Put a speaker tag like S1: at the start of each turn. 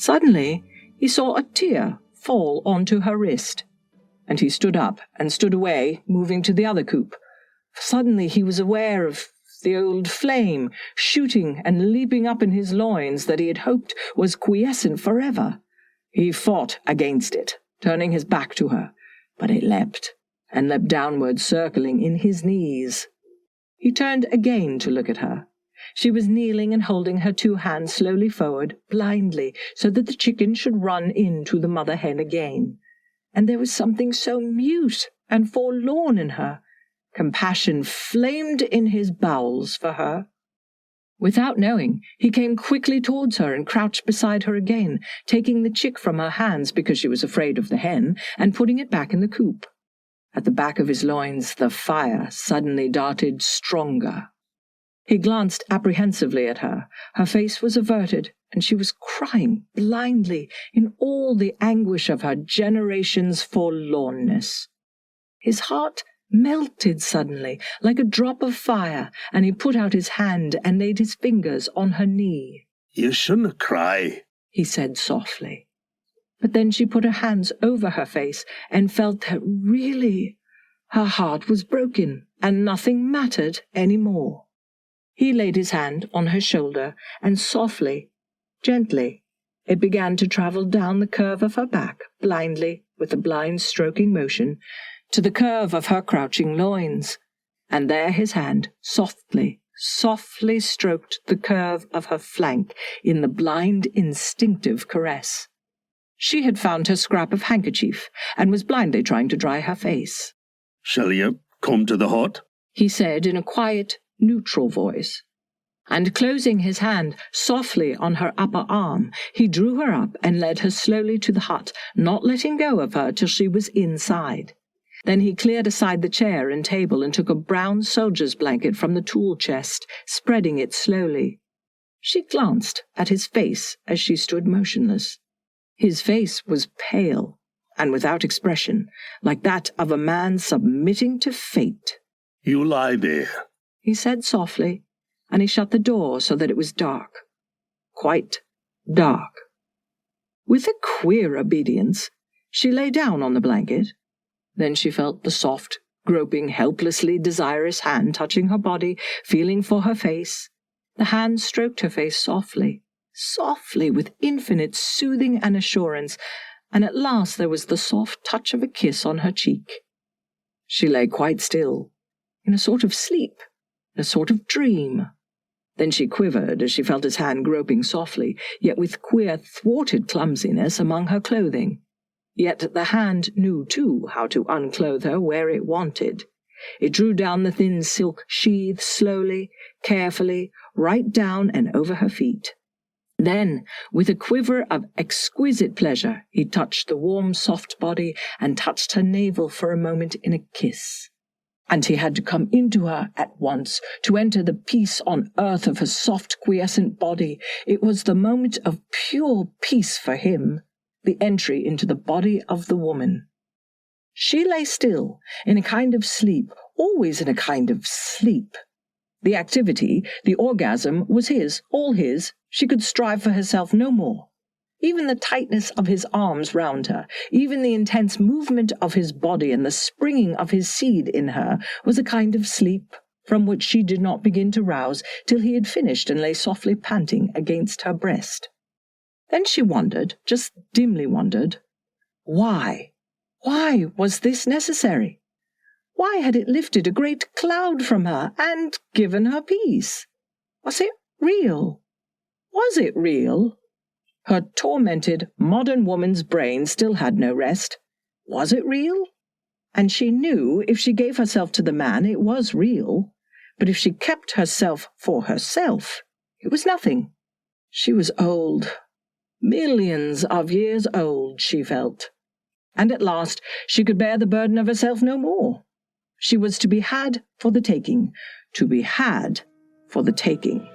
S1: Suddenly, he saw a tear fall onto her wrist, and he stood up and stood away, moving to the other coop. Suddenly he was aware of the old flame shooting and leaping up in his loins that he had hoped was quiescent forever. He fought against it, turning his back to her, but it leapt, and leapt downward, circling in his knees. He turned again to look at her. She was kneeling and holding her 2 hands slowly forward, blindly, so that the chicken should run into the mother hen again. And there was something so mute and forlorn in her. Compassion flamed in his bowels for her. Without knowing, he came quickly towards her and crouched beside her again, taking the chick from her hands because she was afraid of the hen, and putting it back in the coop. At the back of his loins the fire suddenly darted stronger. He glanced apprehensively at her. Her face was averted, and she was crying blindly in all the anguish of her generation's forlornness. His heart melted suddenly, like a drop of fire, and he put out his hand and laid his fingers on her knee.
S2: "You shouldn't cry,"
S1: he said softly. But then she put her hands over her face and felt that really her heart was broken and nothing mattered any more. He laid his hand on her shoulder, and softly, gently, it began to travel down the curve of her back, blindly, with a blind stroking motion, to the curve of her crouching loins. And there his hand softly, softly stroked the curve of her flank in the blind, instinctive caress. She had found her scrap of handkerchief, and was blindly trying to dry her face.
S2: "Shall you come to the hut?"
S1: he said in a quiet, neutral voice. And closing his hand softly on her upper arm, he drew her up and led her slowly to the hut, not letting go of her till she was inside. Then he cleared aside the chair and table and took a brown soldier's blanket from the tool chest, spreading it slowly. She glanced at his face as she stood motionless. His face was pale and without expression, like that of a man submitting to fate.
S2: "You lie there,"
S1: he said softly, and he shut the door so that it was dark. Quite dark. With a queer obedience, she lay down on the blanket. Then she felt the soft, groping, helplessly desirous hand touching her body, feeling for her face. The hand stroked her face softly, softly, with infinite soothing and assurance, and at last there was the soft touch of a kiss on her cheek. She lay quite still, in a sort of sleep, a sort of dream. Then she quivered as she felt his hand groping softly, yet with queer, thwarted clumsiness among her clothing. Yet the hand knew, too, how to unclothe her where it wanted. It drew down the thin silk sheath slowly, carefully, right down and over her feet. Then, with a quiver of exquisite pleasure, he touched the warm, soft body and touched her navel for a moment in a kiss. And he had to come into her at once, to enter the peace on earth of her soft, quiescent body. It was the moment of pure peace for him, the entry into the body of the woman. She lay still, in a kind of sleep, always in a kind of sleep. The activity, the orgasm, was his, all his. She could strive for herself no more. Even the tightness of his arms round her, even the intense movement of his body and the springing of his seed in her was a kind of sleep, from which she did not begin to rouse till he had finished and lay softly panting against her breast. Then she wondered, just dimly wondered, why? Why was this necessary? Why had it lifted a great cloud from her and given her peace? Was it real? Was it real? Her tormented, modern woman's brain still had no rest. Was it real? And she knew if she gave herself to the man, it was real. But if she kept herself for herself, it was nothing. She was old. Millions of years old, she felt. And at last she could bear the burden of herself no more. She was to be had for the taking, to be had for the taking.